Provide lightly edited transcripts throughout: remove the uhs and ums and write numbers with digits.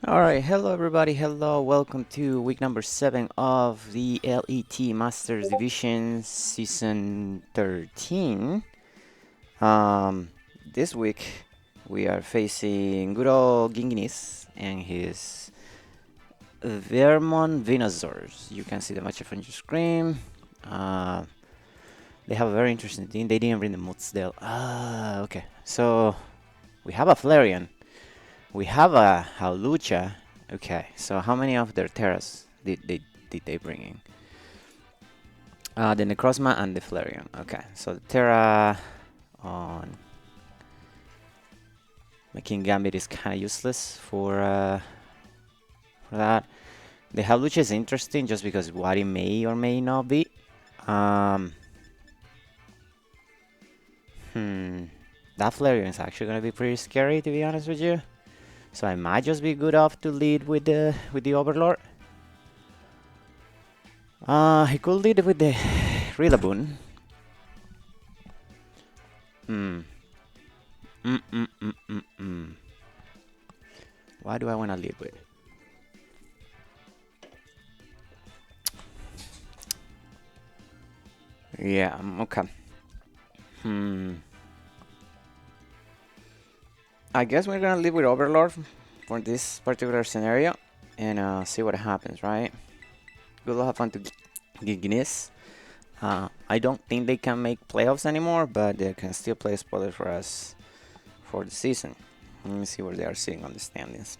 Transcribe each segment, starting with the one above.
Alright, hello everybody, hello, welcome to week number 7 of the LET Masters Division Season 13. This week we are facing good old Ginginese and his Vermont Venusaurs. You can see the matchup on your screen. They have a very interesting team. They didn't bring the Mutsdale. Okay. So we have a Flareon. We have a Howlucha. Okay, so how many of their Terras did they bring in? The Necrozma and the Flareon. Okay, so the Terra on making Gambit is kind of useless for that. The Howlucha is interesting just because what it may or may not be. That Flareon is actually gonna be pretty scary, to be honest with you. So I might just be good off to lead with the Overlord. He could lead with the Rillaboom. Why do I want to lead with? Yeah, okay. I guess we're gonna lead with Overlord for this particular scenario and see what happens, right? Good luck, have fun to Ginginese. I don't think they can make playoffs anymore, but they can still play spoiler for us for the season. Let me see where they are sitting on the standings.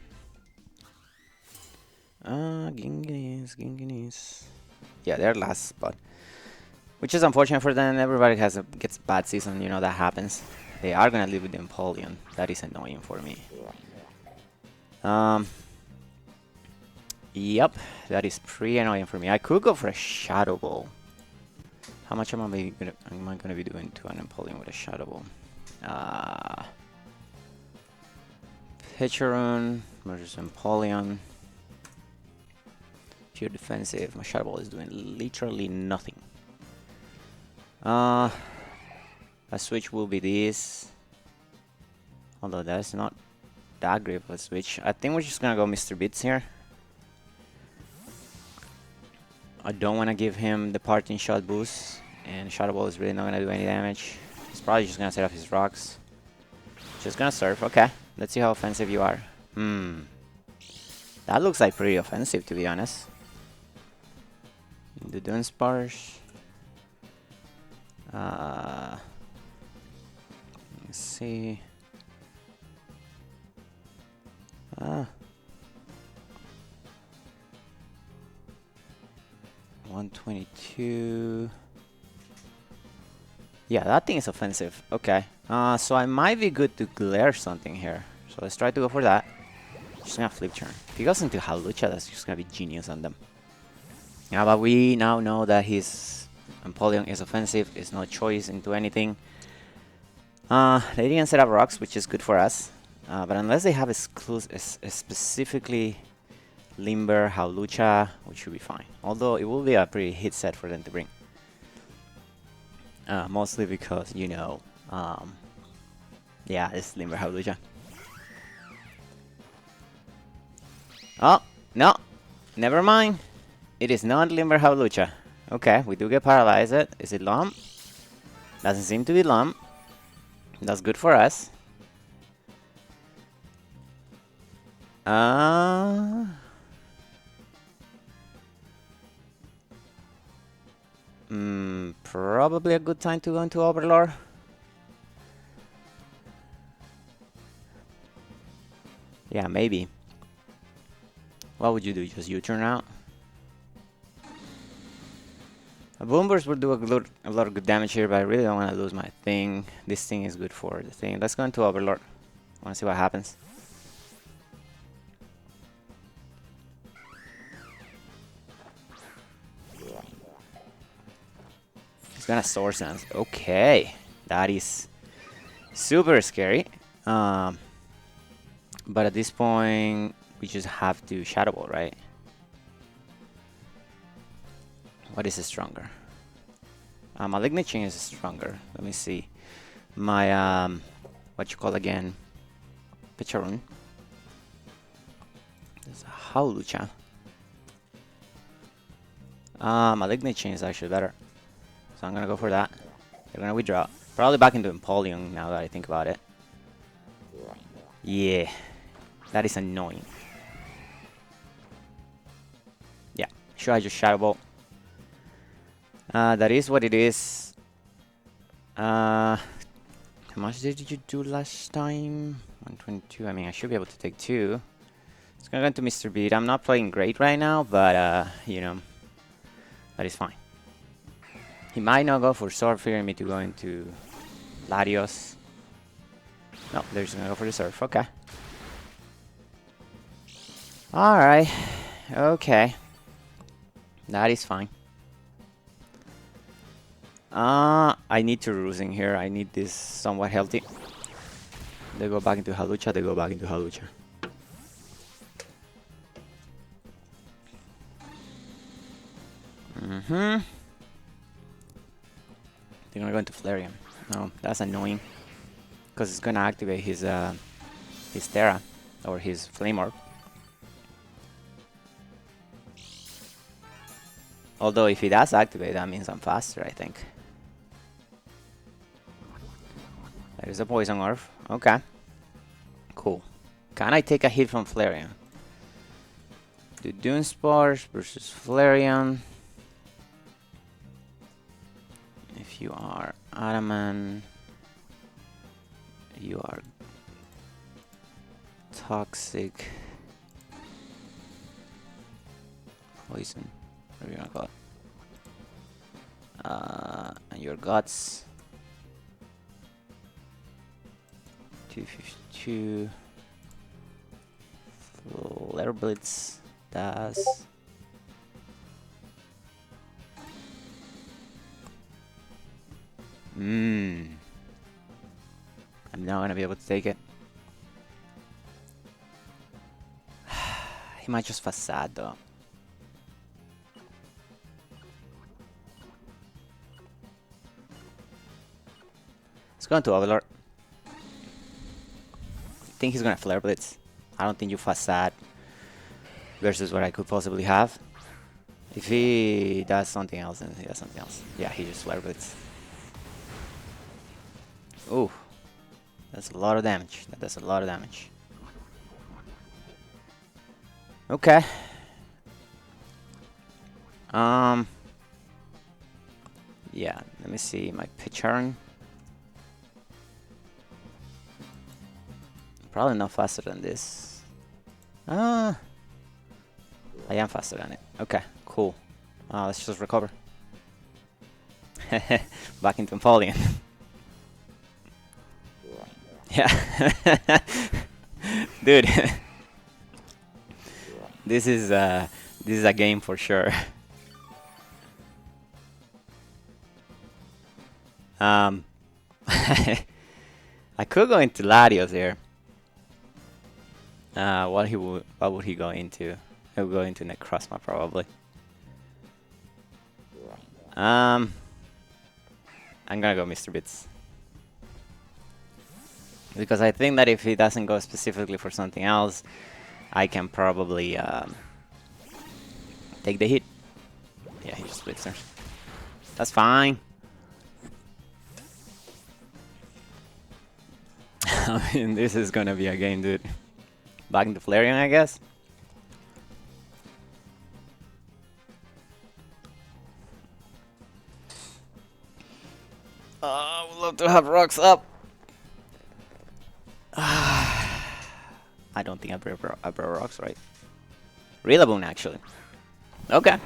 Ginginese. Yeah, they're last spot, which is unfortunate for them. Everybody gets a bad season, you know that happens. They are gonna live with the Empoleon. That is annoying for me. Yep, that is pretty annoying for me. I could go for a Shadow Ball. How much am I gonna be doing to an Empoleon with a Shadow Ball? Pitcherun versus Empoleon. Pure defensive. My Shadow Ball is doing literally nothing. A switch will be this. Although that's not that great of a switch. I think we're just gonna go Mr. Beats here. I don't want to give him the parting shot boost, and Shadow Ball is really not going to do any damage. He's probably just going to set off his rocks. Just going to surf, okay. Let's see how offensive you are. That looks like pretty offensive, to be honest. The Dunsparce. Let's see. 122. Yeah, that thing is offensive. Okay. So I might be good to glare something here. So let's try to go for that. Just gonna flip turn. If he goes into Howlucha, that's just gonna be genius on them. Yeah, but we now know that his Empoleon is offensive. It's no choice into anything. They didn't set up rocks, which is good for us. But unless they have a specifically Limber, Howlucha, which should be fine. Although it will be a pretty hit set for them to bring. Mostly because, you know, yeah, it's Limber, Howlucha. Oh, no, never mind. It is not Limber, Howlucha. Okay, we do get paralyzed. Is it Lump? Doesn't seem to be Lump. That's good for us. Probably a good time to go into Overlord. Yeah, maybe. What would you do? Just U-turn out? A Boom Burst will do a lot of good damage here, but I really don't want to lose my thing. This thing is good for the thing. Let's go into Overlord. I want to see what happens. He's gonna Swords Dance. Okay, that is super scary. But at this point, we just have to Shadow Ball, right? What is stronger? Malignant Chain is stronger. Let me see. My what you call again? Pitcherun. It's a Howlucha. Malignant Chain is actually better. So I'm gonna go for that. They're gonna withdraw. Probably back into Empoleon now that I think about it. Yeah. That is annoying. Yeah. Sure, I just Shadow Ball. That is what it is. How much did you do last time? 122. I mean, I should be able to take 2. It's gonna go into Mr. Beat. I'm not playing great right now, but you know, that is fine. He might not go for Sword, fearing me to go into Latios. No, they're just gonna go for the Surf. Okay. Alright. Okay. That is fine. I need to losing here. I need this somewhat healthy. They go back into Hawlucha. They go back into Hawlucha. They're gonna go into Flareon. No, that's annoying. Because it's gonna activate his Terra or his Flame Orb. Although if he does activate, that means I'm faster, I think. There's a Poison Orb. Okay. Cool. Can I take a hit from Flareon? Do Dunsparce versus Flareon. If you are Adamant, you are Toxic. Poison. What are you gonna call it? And your Guts. 252. Flare Blitz does. I'm not gonna be able to take it. He might just Facade though. Let's go into Overlord. I think he's gonna Flare Blitz. I don't think you Facade versus what I could possibly have. If he does something else, then he does something else. Yeah, he just Flare Blitz. Ooh, that's a lot of damage. That's a lot of damage. Okay. Yeah, let me see my Pitchern. Probably not faster than this. I am faster than it. Okay, cool. Let's just recover. Back into Empoleon. Yeah. Dude. This is a game for sure. I could go into Latios here. What would he go into? He would go into Necrozma probably. I'm gonna go Mr. Bits. Because I think that if he doesn't go specifically for something else, I can probably take the hit. Yeah, he just splits her. That's fine. I mean, this is gonna be a game, dude. Back into Flareon, I guess. I would love to have rocks up. I don't think I brought rocks, right? Rillaboom, actually. Okay.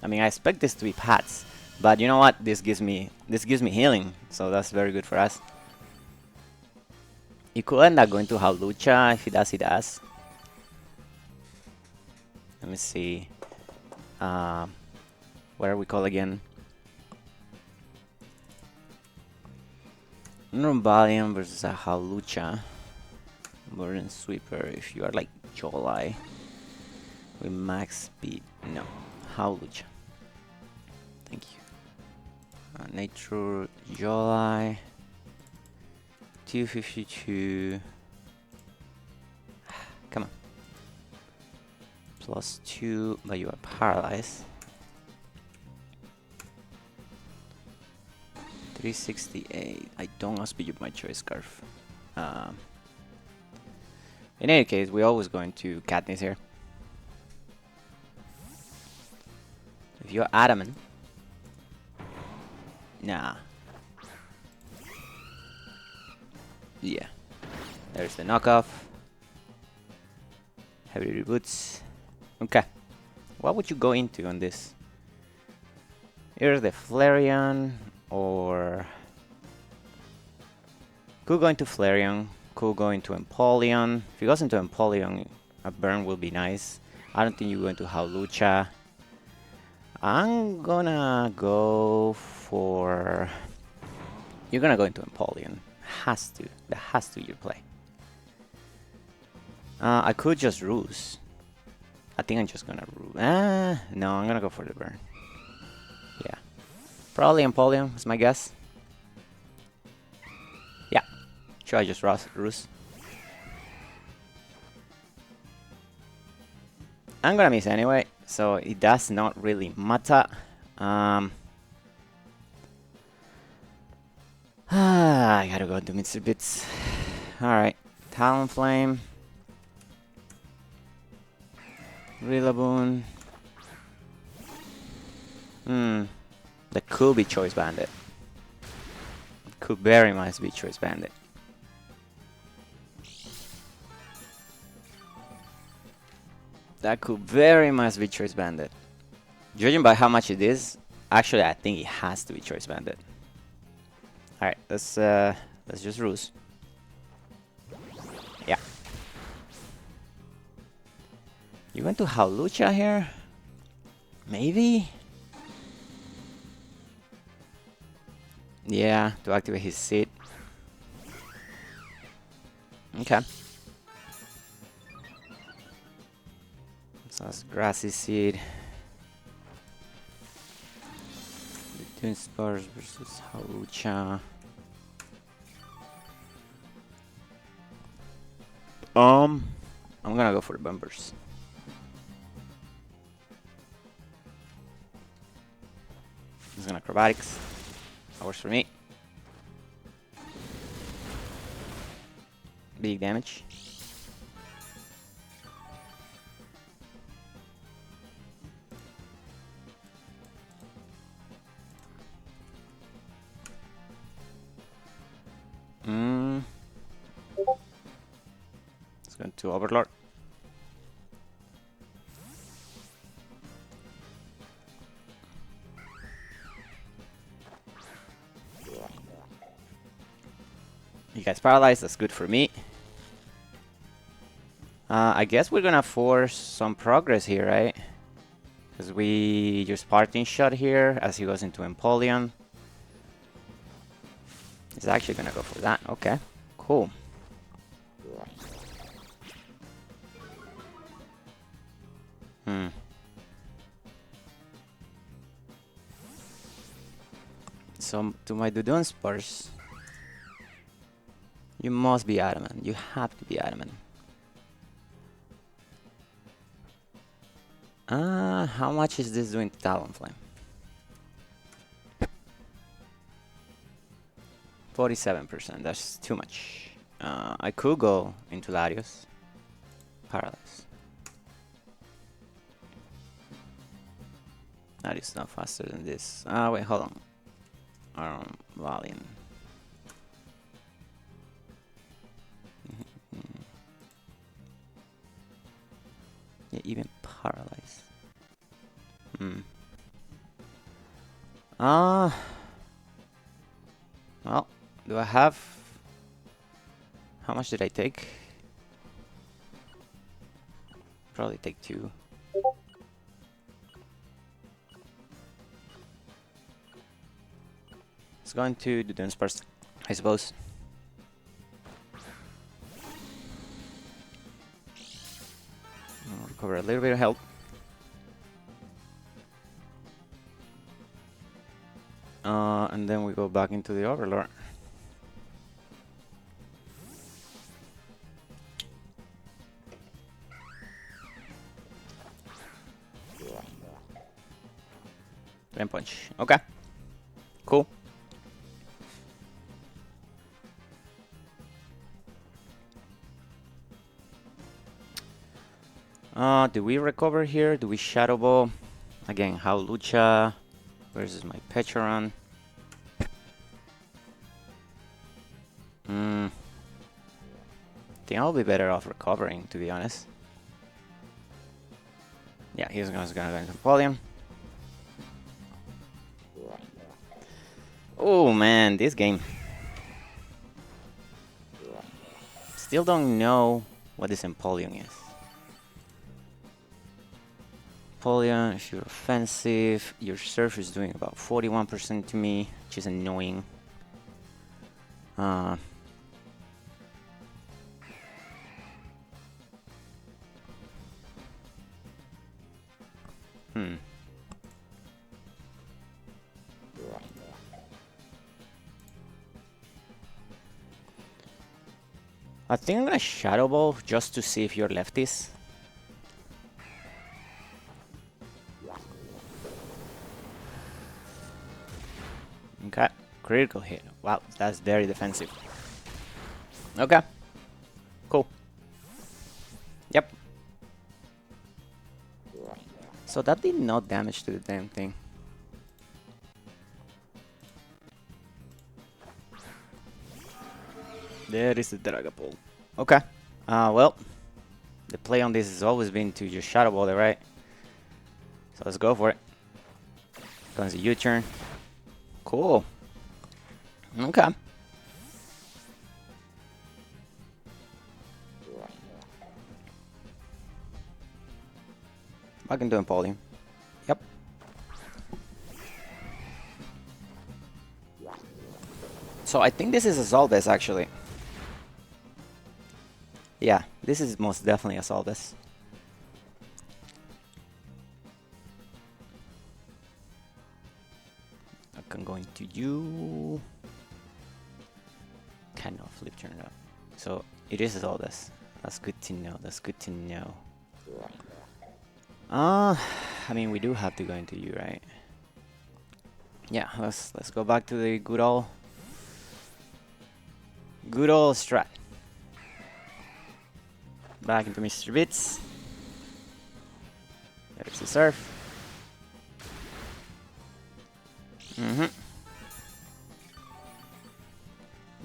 I mean, I expect this to be Pats, but you know what? This gives me healing, so that's very good for us. You could end up going to Hawlucha. If he does, he does. Let me see. What are we called again? Numbalium versus a Hawlucha. Burden Sweeper. If you are like Jolai with max speed. No. Hawlucha. Thank you. Nature Jolai. 252. Come on. +2, but you are paralyzed. 368. I don't outspeed you my choice, Scarf. In any case, we're always going to Katniss here. If you're adamant. Nah. Yeah. There's the knockoff. Heavy reboots. Okay. What would you go into on this? Either the Flareon or... Could go into Flareon. Could go into Empoleon. If he goes into Empoleon, a burn will be nice. I don't think you go into Hawlucha. I'm gonna go for... You're gonna go into Empoleon. Has to. That has to be your play. I could just ruse. I think I'm just gonna ruse. No, I'm gonna go for the burn. Yeah. Probably Empoleon is my guess. Yeah. Should I just ruse? I'm gonna miss anyway, so it does not really matter. I gotta go to Mr. Bits. Alright. Talonflame. Rillaboom. That could be Choice Bandit. Could very much be Choice Bandit. That could very much be Choice Bandit. Judging by how much it is, actually I think it has to be Choice Bandit. Alright, let's just ruse. Yeah. You went to Hawlucha here? Maybe? Yeah, to activate his seed. Okay. So that's Grassy Seed. The Twin Spurs versus Hawlucha. I'm gonna go for the bumpers. He's gonna acrobatics. That works for me. Big damage. Let's go to Overlord. You guys paralyzed, that's good for me. I guess we're gonna force some progress here, right? Because we just parting shot here as he goes into Empoleon. He's actually gonna go for that. Okay, cool. So to my Dudon Spurs, you must be adamant. You have to be adamant. How much is this doing to Talonflame? 47%. That's too much. I could go into Larios. Paralyze. Larios not faster than this. Wait, hold on. Valiant. Yeah, even paralyze. Well, do I have... How much did I take? Probably take 2. Let's go into the Dune first, I suppose. I'll recover a little bit of health. And then we go back into the Overlord. Drain Punch. Okay. Cool. Do we recover here? Do we Shadow Ball? Again, how Lucha versus my Pecharon. I think I'll be better off recovering, to be honest. Yeah, he's gonna go into Napoleon. Oh man, this game. Still don't know what this Empoleon is. Empoleon, if you're offensive, your surf is doing about 41% to me, which is annoying. I think I'm gonna Shadow Ball just to see if you're lefties. Okay, critical hit. Wow, that's very defensive. Okay, cool. Yep. So that did not damage to the damn thing. There is the Dragapult. Okay. Well, the play on this has always been to just Shadow Ball it, right? So let's go for it. Comes a U-turn. Cool. Okay. I can do Empoleon. Yep. So I think this is a Solbes actually. Yeah, this is most definitely a Solbes. I can go into you. Cannot flip turn up. So it is a Solbes. That's good to know. That's good to know. I mean we do have to go into you, right? Yeah, let's go back to the good old strat. Back into Mr. Bits. There's the surf.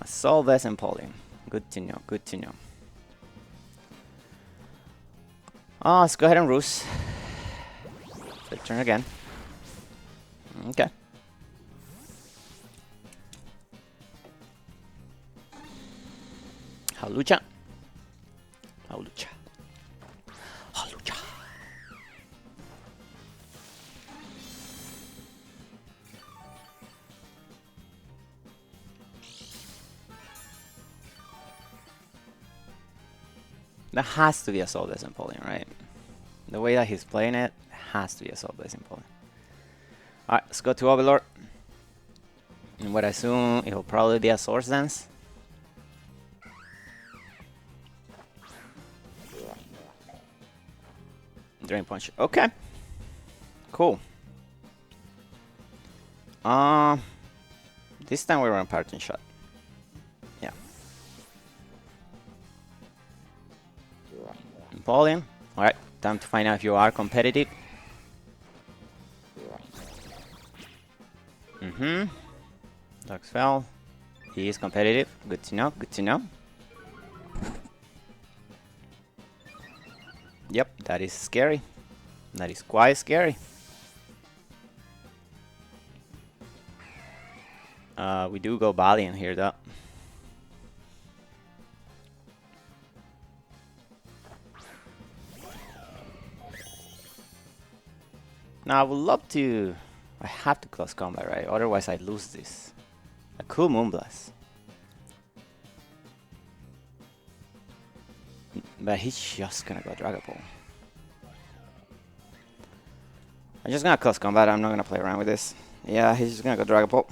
Solves and Empoleon. Good to know, good to know. Let's go ahead and Roost. Flip turn again. Okay. Halucha. Halucha. Halucha. That has to be a Solves Empoleon, right? The way that he's playing it has to be a Solves Empoleon. Alright, let's go to Overlord. And what I assume it will probably be a Swords Dance. Drain Punch. Okay. Cool. This time we're on Parting Shot. Yeah. Empoleon. Alright, time to find out if you are competitive. Dogs fell. He is competitive. Good to know, good to know. Yep, that is scary. That is quite scary. We do go Valiant here though. Now I would love to... I have to close combat, right? Otherwise I lose this. A cool Moonblast. But he's just gonna go Dragapult. I'm just gonna close combat, I'm not gonna play around with this. Yeah, he's just gonna go Dragapult.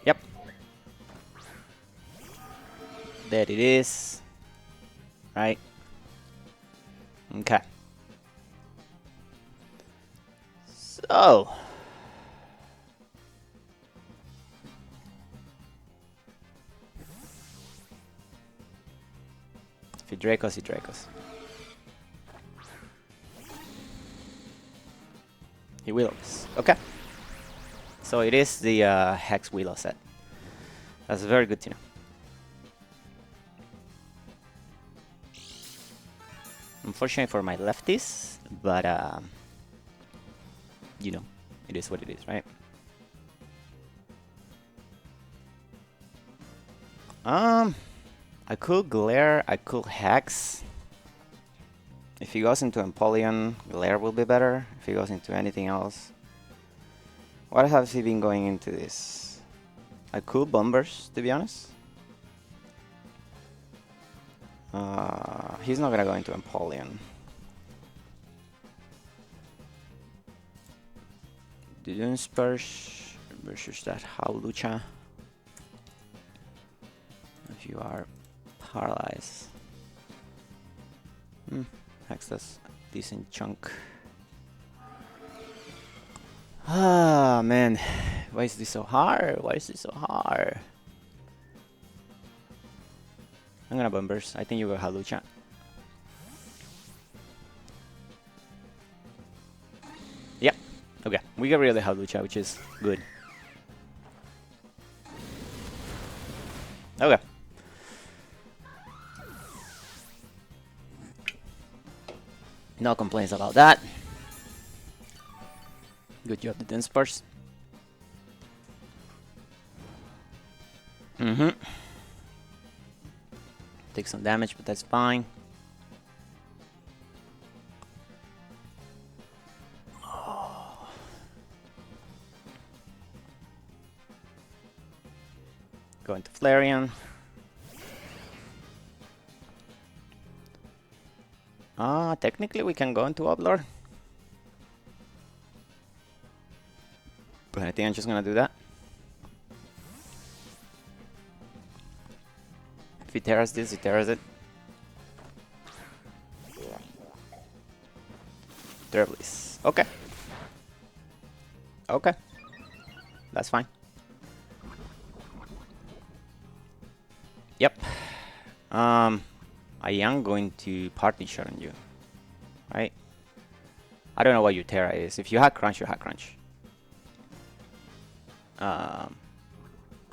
Yep. There it is. Right. Okay. Oh. If he Dracos, he Dracos. He Willows. Okay. So it is the Hex Willow set. That's very good to know. Unfortunately for my lefties, but you know, it is what it is, right? I could Glare, I could Hex. If he goes into Empoleon, Glare will be better. If he goes into anything else. What has he been going into this? I could Bombers, to be honest. He's not gonna go into Empoleon. The Dunsparce versus that Howlucha. If you are paralyzed. Hex does a decent chunk. Ah, man. Why is this so hard? Why is this so hard? I'm gonna Bombers. I think you go Howlucha. Yeah. Okay. We get rid of the Howlucha, which is good. Okay. No complaints about that. Good job, the Dunsparce. Take some damage, but that's fine. Oh. Go into Flareon. Technically we can go into Oblor. But I think I'm just gonna do that. If he tears this, he tears it. Terriblis. Okay. Okay. That's fine. Yep. I am going to party shot on you. Right? I don't know what your Terra is. If you had Crunch, you had Crunch. And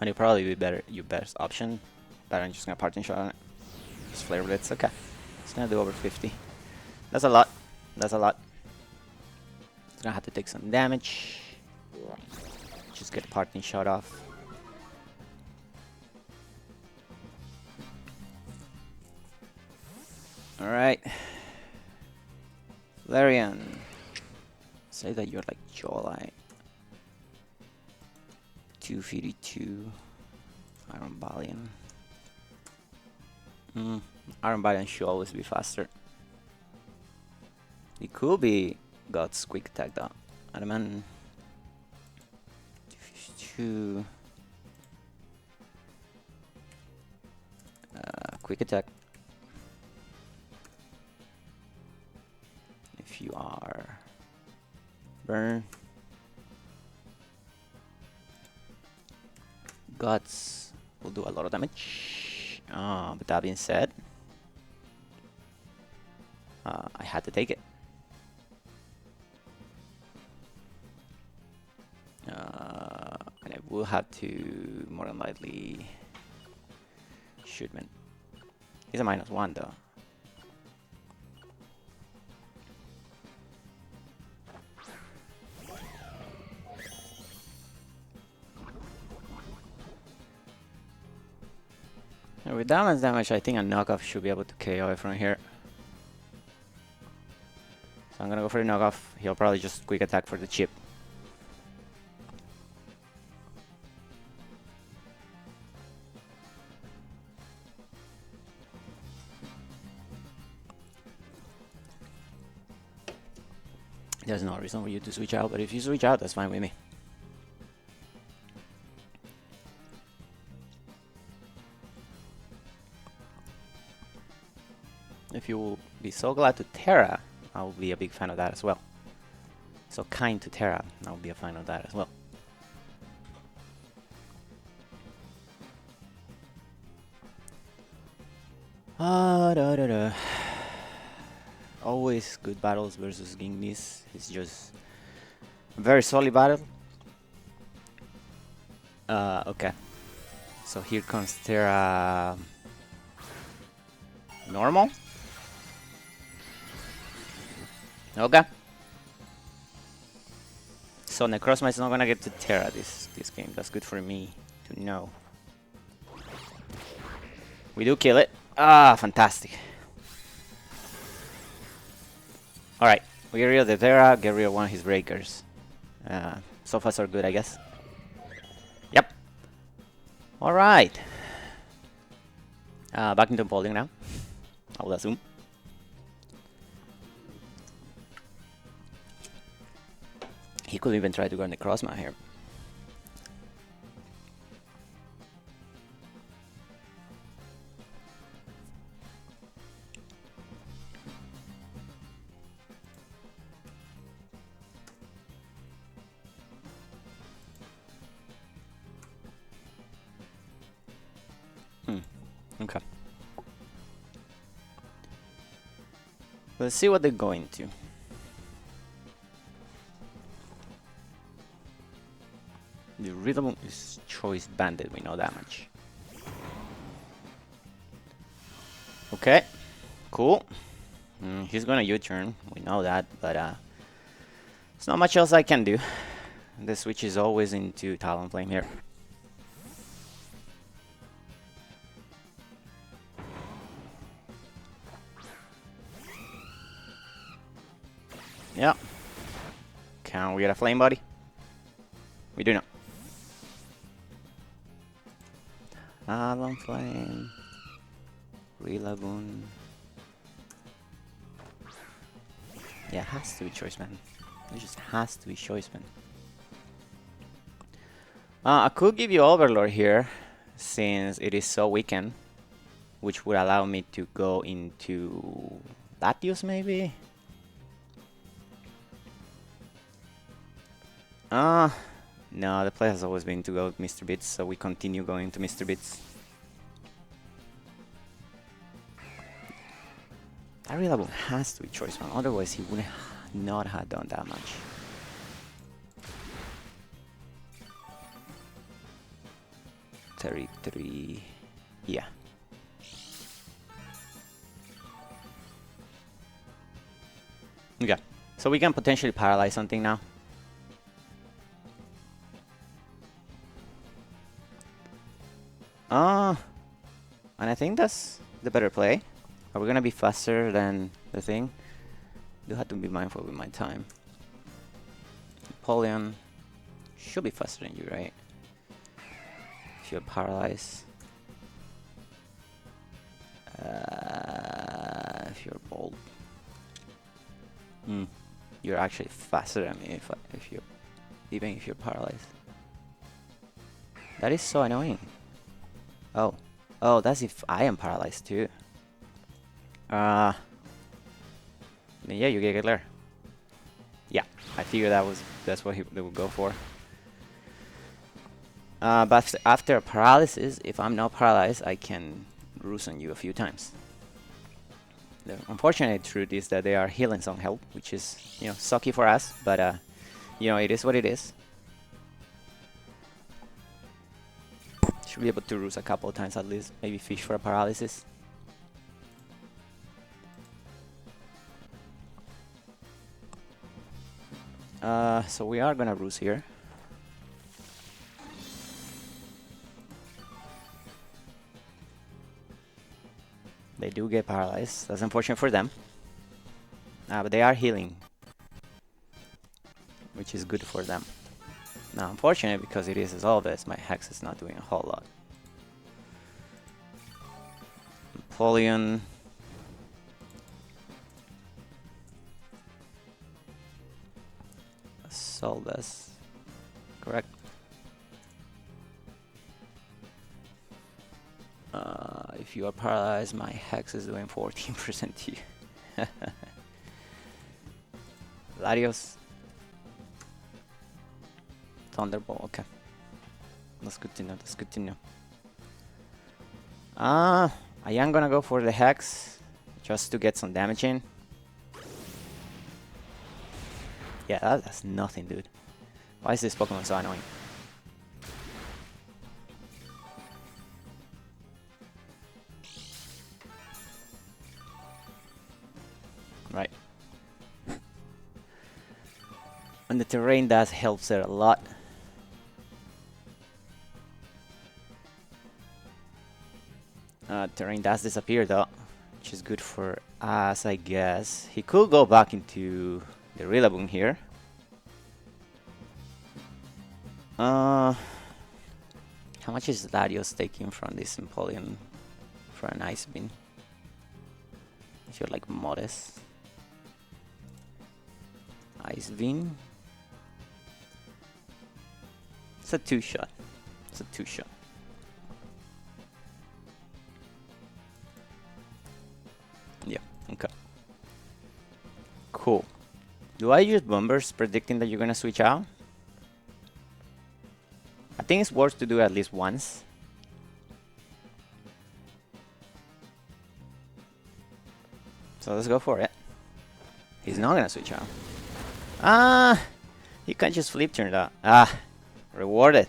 it'll probably be better, your best option. But I'm just gonna party shot on it. Just Flare Blitz. Okay. It's gonna do over 50. That's a lot. That's a lot. It's gonna have to take some damage. Just get the parting shot off. Alright. Larian. Say that you're like Jawline. 252. Iron Balion. Iron Balion should always be faster. It could be God's Quick Attack though. Adamant. 252. Quick Attack. If you are Burn. Guts will do a lot of damage. But that being said, I had to take it. And I will have to more than likely shoot man. He's a -1 though. And with that much damage, I think a knockoff should be able to KO it from here. So I'm gonna go for the knockoff. He'll probably just quick attack for the chip. There's no reason for you to switch out, but if you switch out, that's fine with me. If you will be so glad to Terra, I will be a big fan of that as well. So kind to Terra. I'll be a fan of that as well. Always good battles versus Ginginese. It's just a very solid battle. Okay. So here comes Terra. Normal. Okay. So Necrozma is not gonna get to Terra this game. That's good for me to know. We do kill it. Ah, fantastic. Alright, we get rid of the Terra, get rid of one of his breakers. So far so good, I guess. Yep. Alright. Back into polling now, I will assume. He could even try to go Necrozma here. Okay. Let's see what they're going to. The rhythm is choice banded, we know that much. Okay, cool. He's gonna U-turn, we know that, but there's not much else I can do. The switch is always into Talonflame here. Yeah. Can we get a Flame Body? We do not. Talonflame. Relagoon. Yeah, it has to be Choice Man. It just has to be Choice Man. I could give you Overlord here, since it is so weakened, which would allow me to go into Latios maybe? No, the play has always been to go with Mr. Bits, so we continue going to Mr. Bits. That Relaboon has to be Choice Man, otherwise he would not have done that much. $33, yeah. Okay, so we can potentially paralyze something now. And I think that's the better play. Are we gonna be faster than the thing? Do have to be mindful with my time. Napoleon should be faster than you, right? If you're paralyzed. If you're bold. You're actually faster than me if you're even if you're paralyzed. That is so annoying. Oh, that's if I am paralyzed too. Yeah, you get there. Yeah, I figured that's what they would go for. But after paralysis, if I'm not paralyzed, I can roost on you a few times. The unfortunate truth is that they are healing some health, which is, you know, sucky for us, but you know, it is what it is. Should be able to roost a couple of times at least, maybe fish for a paralysis. So we are gonna roost here. They do get paralyzed. That's unfortunate for them. But they are healing, which is good for them. Now, unfortunate because it is as always, my Hex is not doing a whole lot. Napoleon. Solves. Correct. If you are paralyzed, my Hex is doing 14% to you. Latios. Thunderbolt, okay. That's good to know, that's good to know. I am gonna go for the Hex, just to get some damage in. Yeah, that's nothing, dude. Why is this Pokemon so annoying? Right. And the terrain does helps there a lot. Terrain does disappear though, which is good for us, I guess. He could go back into the Rillaboom here. How much is Larios taking from this Empoleon for an Ice Beam? If you're like modest. Ice Beam. It's a 2-shot. It's a 2-shot. Yeah, okay. Cool. Do I use Bombers predicting that you're gonna switch out? I think it's worth to do at least once. So let's go for it. He's not gonna switch out. Ah! You can't just flip turn that. Ah! Rewarded.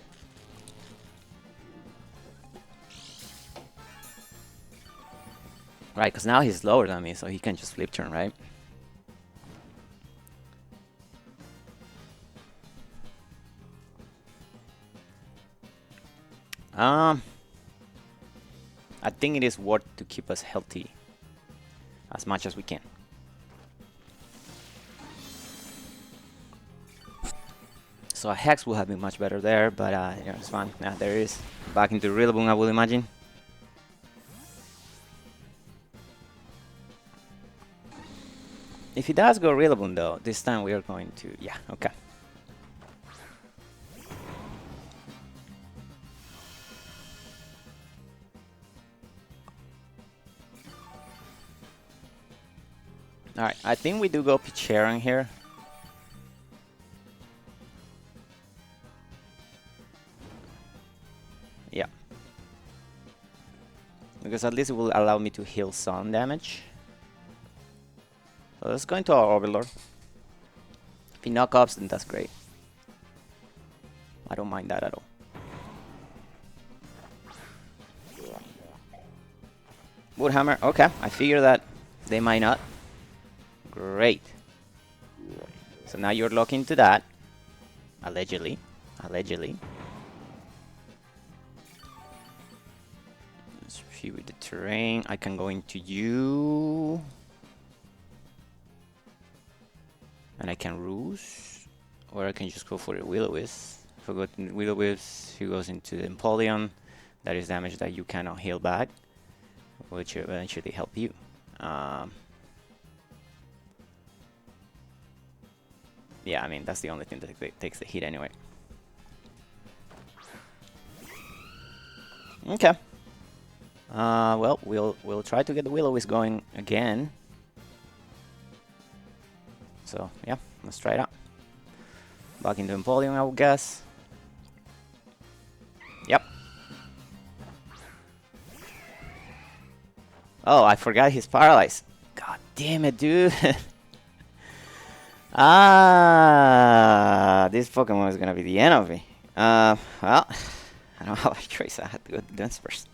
Right, because now he's lower than me, so he can just flip turn, right? I think it is worth to keep us healthy as much as we can. So a Hex will have been much better there, but yeah, it's fine. Yeah, there it is. Back into Rillaboom, I will imagine. If he does go Rillaboom though, this time we are going to... yeah, okay. Alright, I think we do go Picheron here. Yeah. Because at least it will allow me to heal some damage. So let's go into our Overlord. If he knock-ups, then that's great. I don't mind that at all. Woodhammer, okay. I figure that they might not. Great. So now you're locked into that. Allegedly. Allegedly. Let's see with the terrain. I can go into you. And I can Ruse. Or I can just go for the Will-O-Wisp. If I go to Will-O-Wisp, he goes into the Empoleon. That is damage that you cannot heal back, which will eventually help you. Yeah, I mean, that's the only thing that takes the hit anyway. Okay. Well, we'll try to get the Will-O-Wisp going again. So, yeah, let's try it out. Back into Empoleon, I would guess. Yep. Oh, I forgot he's paralyzed. God damn it, dude. This Pokemon is gonna be the end of me. Well, I don't have a choice. I had to go to Dance first.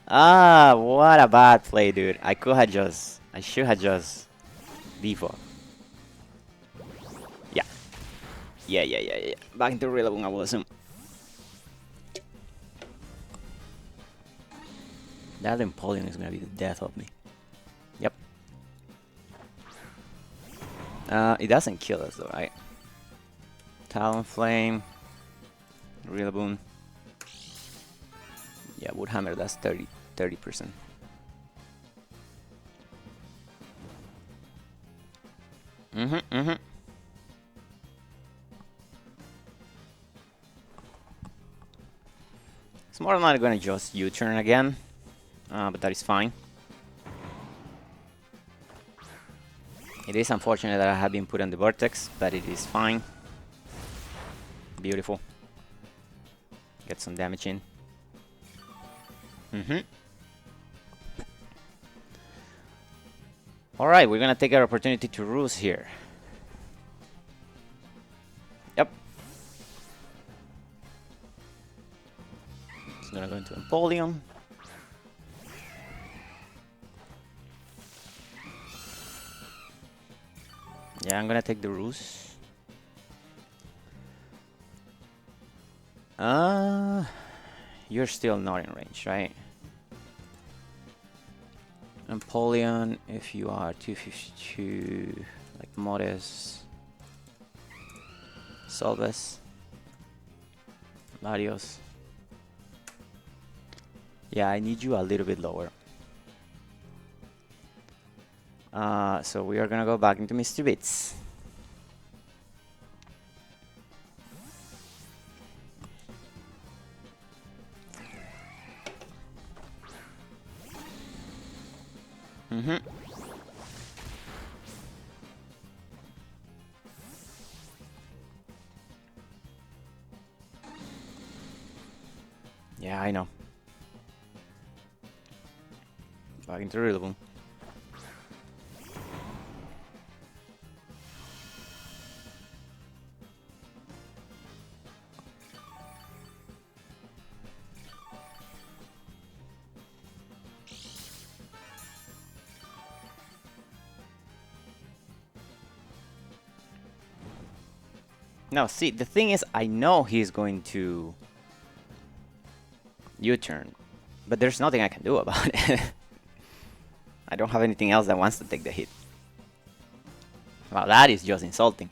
What a bad play, dude. I should have just default. Yeah. Yeah. Back into Rillaboom, I will assume. That Empoleon is gonna be the death of me. Yep. It doesn't kill us though, right? Talonflame. Rillaboom. Yeah, Woodhammer, that's 30%. Mm-hmm. It's more than not gonna just U-turn again. But that is fine. It is unfortunate that I have been put on the Vortex, but it is fine. Beautiful. Get some damage in. Alright, we're gonna take our opportunity to ruse here. Yep. It's gonna go into Empoleon. Yeah, I'm gonna take the ruse. You're still not in range, right? Empoleon, if you are 252, like Modest, Solves, Larios. Yeah, I need you a little bit lower. So we are gonna go back into Mr. Bits. Yeah, I know. Back into Rillaboom. Now, see, the thing is, I know he's going to U-turn, but there's nothing I can do about it. I don't have anything else that wants to take the hit. Well, that is just insulting.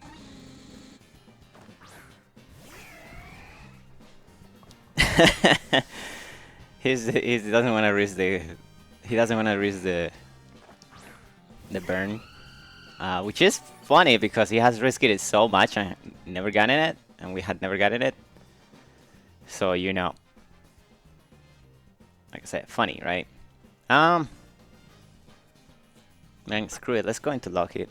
He doesn't want to risk the burn, which is funny because he has risked it so much and never gotten it, and we had never gotten it. So you know, like I said, funny, right? Man, screw it. Let's go into Lockheed.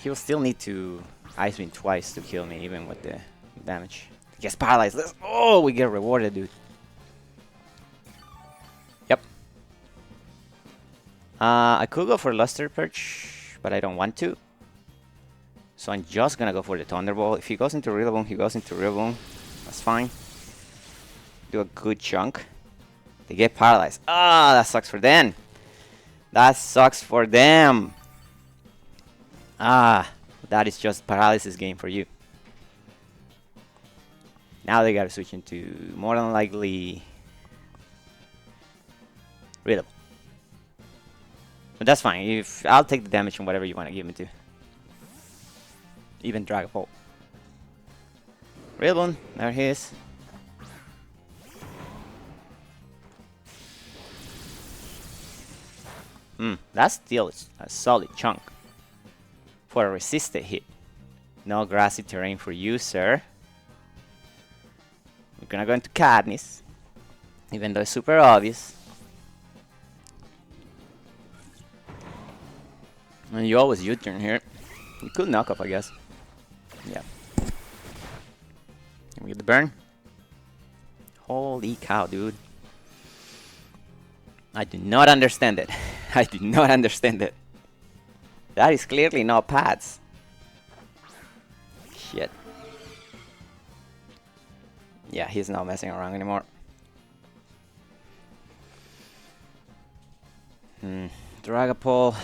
He'll still need to Ice Beam twice to kill me, even with the damage. He gets paralyzed. Oh, we get rewarded, dude. Yep. I could go for Luster Perch, but I don't want to. So I'm just gonna go for the Thunderbolt. If he goes into Rillaboom, he goes into Rillaboom. That's fine. Do a good chunk. They get paralyzed. Ah, that sucks for them. That sucks for them. Ah, that is just paralysis game for you. Now they gotta switch into more than likely Rillaboom. But that's fine. If I'll take the damage from whatever you want to give me to. Even Dragapult. Rillaboom, there he is. That's still a solid chunk for a resisted hit. No grassy terrain for you, sir. We're gonna go into Cadnis, even though it's super obvious. And you always U-turn here. You could knock off, I guess. Yeah. Can we get the burn? Holy cow, dude. I do not understand it. I do not understand it. That is clearly not pads. Shit. Yeah, he's not messing around anymore. Dragapult.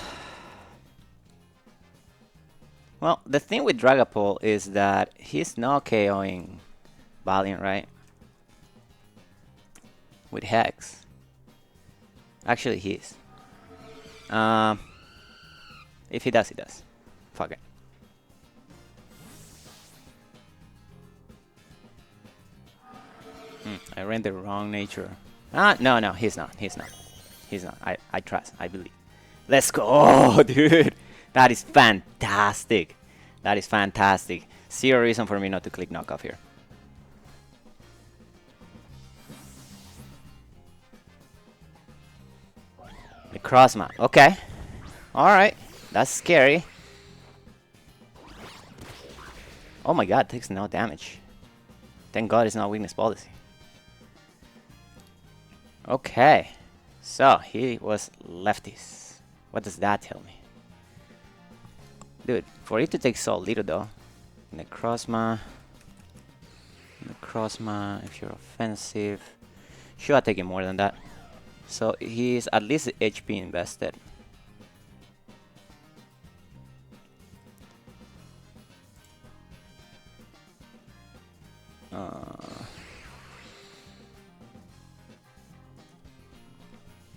Well, the thing with Dragapult is that he's not KOing Valiant, right? With Hex. Actually, he is. If he does, he does. Fuck it. I ran the wrong nature. No, he's not. He's not. He's not. I trust. I believe. Let's go. Oh, dude. That is fantastic. That is fantastic. Zero reason for me not to click knockoff here. The cross map. Okay. Alright. That's scary. Oh my god, takes no damage. Thank god it's not weakness policy. Okay. So, he was lefties. What does that tell me? Dude, for it to take so little though. Necrozma, if you're offensive. Should have taken more than that. So he's at least HP invested.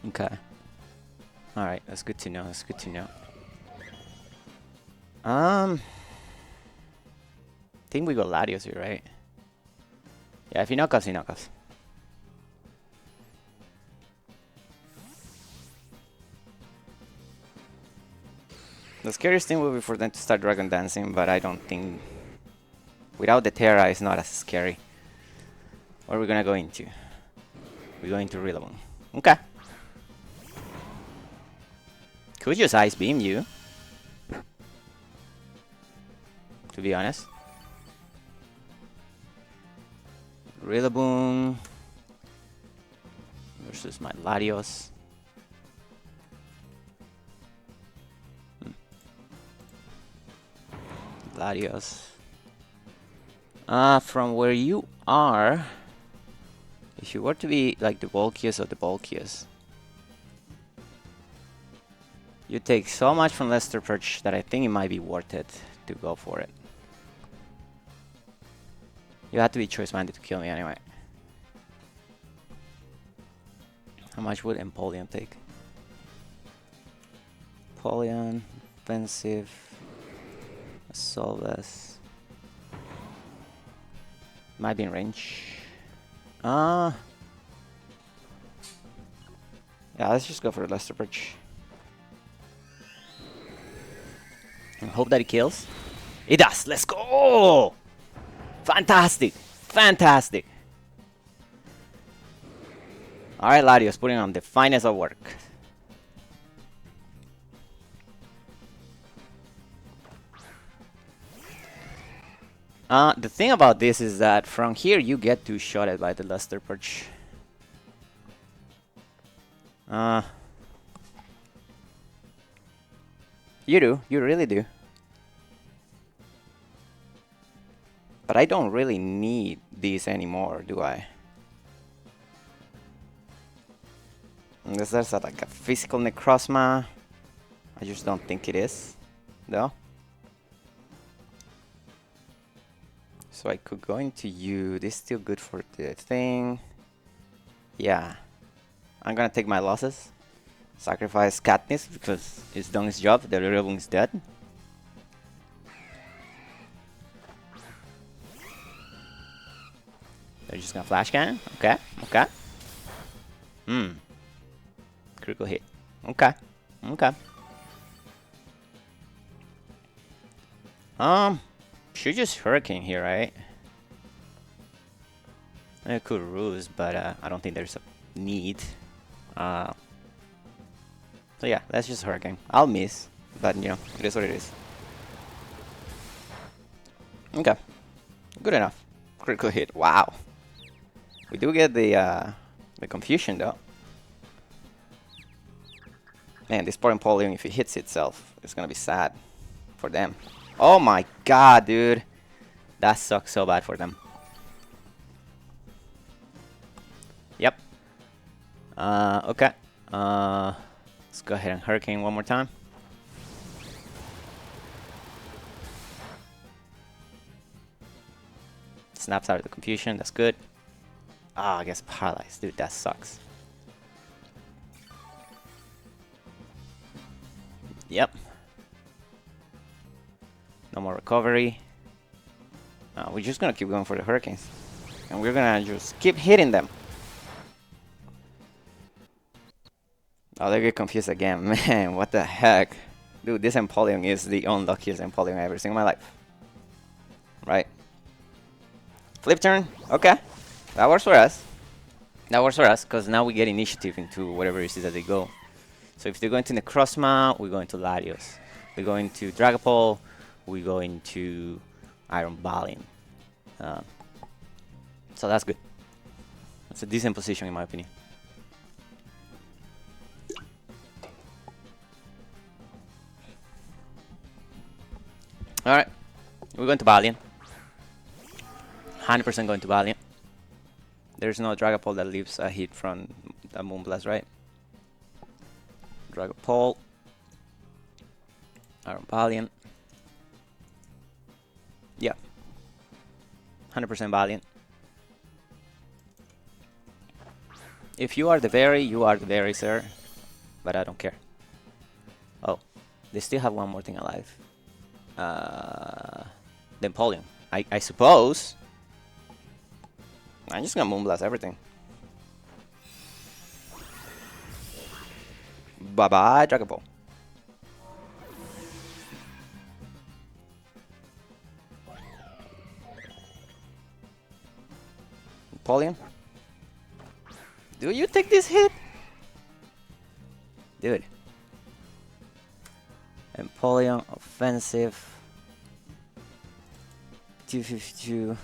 Okay. Alright, that's good to know, that's good to know. Think we got Latios here, right? Yeah, if he knock us, he knock us. The scariest thing will be for them to start Dragon Dancing, but I don't think... Without the Terra, it's not as scary. What are we gonna go into? We're going to Rillaboom. Okay. Could just Ice Beam you. To be honest. Rillaboom versus my Latios. Latios. From where you are, if you were to be like the bulkiest of the bulkiest, you take so much from Lester Perch that I think it might be worth it to go for it. You have to be choice-minded to kill me anyway. How much would Empoleon take? Empoleon, offensive, Solves. Might be in range. Yeah, let's just go for the Lester Perch. And hope that it kills. It does! Let's go! Fantastic! Fantastic! Alright, Latios, putting on the finest of work. The thing about this is that from here you get two-shotted by the Lester Perch. You do, you really do. But I don't really need these anymore, do I? Unless there's like a physical Necrozma. I just don't think it is, though. So I could go into you. This is still good for the thing. Yeah. I'm gonna take my losses. Sacrifice Katniss because it's done its job. The Rillaboom is dead. They're just gonna flash cannon. Okay, okay. Critical hit. Okay, okay. Should just Hurricane here, right? I could Ruse, but I don't think there's a need. So yeah, let's just Hurricane. I'll miss, but you know, it is what it is. Okay, good enough. Critical hit. Wow. We do get the confusion though. Man, this poor Empoleon, if it hits itself, it's gonna be sad for them. Oh my god, dude. That sucks so bad for them. Yep. Okay. Let's go ahead and Hurricane one more time. Snaps out of the confusion, that's good. Ah, I guess paralyzed, dude, that sucks. Yep. No more recovery. We're just gonna keep going for the Hurricanes. And we're gonna just keep hitting them. Oh, they get confused again. Man, what the heck? Dude, this Empoleon is the unluckiest Empoleon I've ever seen in my life. Right? Flip turn. Okay. That works for us. That works for us, because now we get initiative into whatever it is that they go. So if they go into Necrozma, we go into Latios. We go into Dragapult. We go into Iron Balling. So that's good. That's a decent position in my opinion. Alright, we're going to Valiant. 100% going to Valiant. There's no Dragapult that leaves a hit from the Moonblast, right? Dragapult. Iron Valiant. Yeah. 100% Valiant. If you are the berry, you are the berry, sir. But I don't care. Oh, they still have one more thing alive. The Empoleon. I suppose. I'm just gonna Moonblast everything. Bye bye, Dragapult. Empoleon. Do you take this hit? Dude. Empoleon offensive. 252.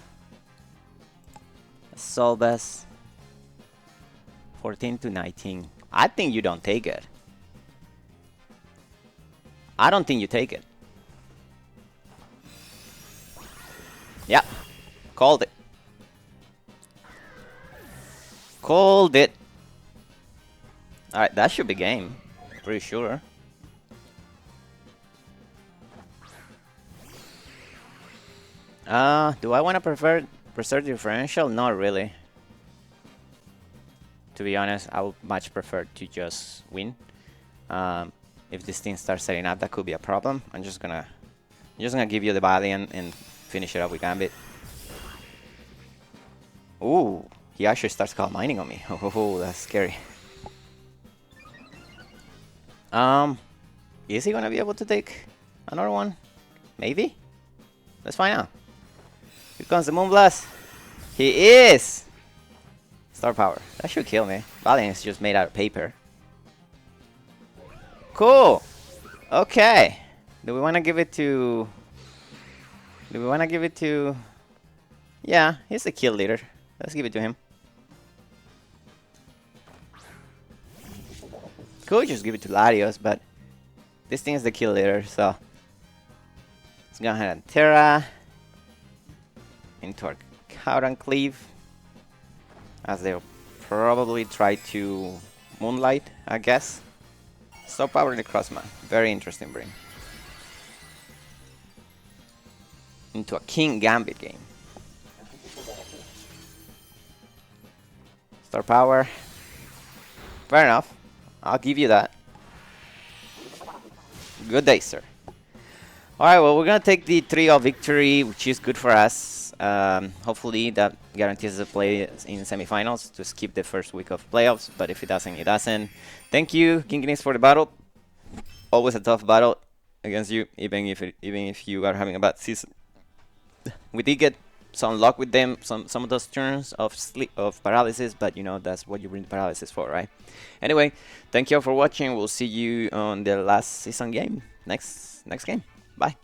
Solbas. 14 to 19. I think you don't take it. I don't think you take it. Yeah. Called it. Called it. Alright, that should be game. Pretty sure. Do I want to preserve differential? Not really. To be honest, I would much prefer to just win. If this thing starts setting up, that could be a problem. I'm just gonna give you the Valiant and finish it up with Gambit. Ooh, he actually starts Calm Mining on me. Oh, that's scary. Is he gonna be able to take another one? Maybe? Let's find out. Here comes the Moonblast. He is! Star Power. That should kill me. Valiant is just made out of paper. Cool! Okay. Do we want to give it to... Yeah, he's the kill leader. Let's give it to him. Could just give it to Latios, but this thing is the kill leader, so let's go ahead and Terra into our Cowden Cleave, as they'll probably try to Moonlight, I guess. Star Power in the Crossman. Very interesting bring. Into a King Gambit game. Star Power. Fair enough. I'll give you that. Good day, sir. Alright, well, we're going to take the 3-0 victory, which is good for us. Hopefully, that guarantees a play in semifinals to skip the first week of playoffs. But if it doesn't, it doesn't. Thank you, Ginginese, for the battle. Always a tough battle against you, even if you are having a bad season. We did get some luck with them, some of those turns of paralysis, but you know that's what you bring paralysis for, right? Anyway, thank you all for watching. We'll see you on the last season game next game. Bye.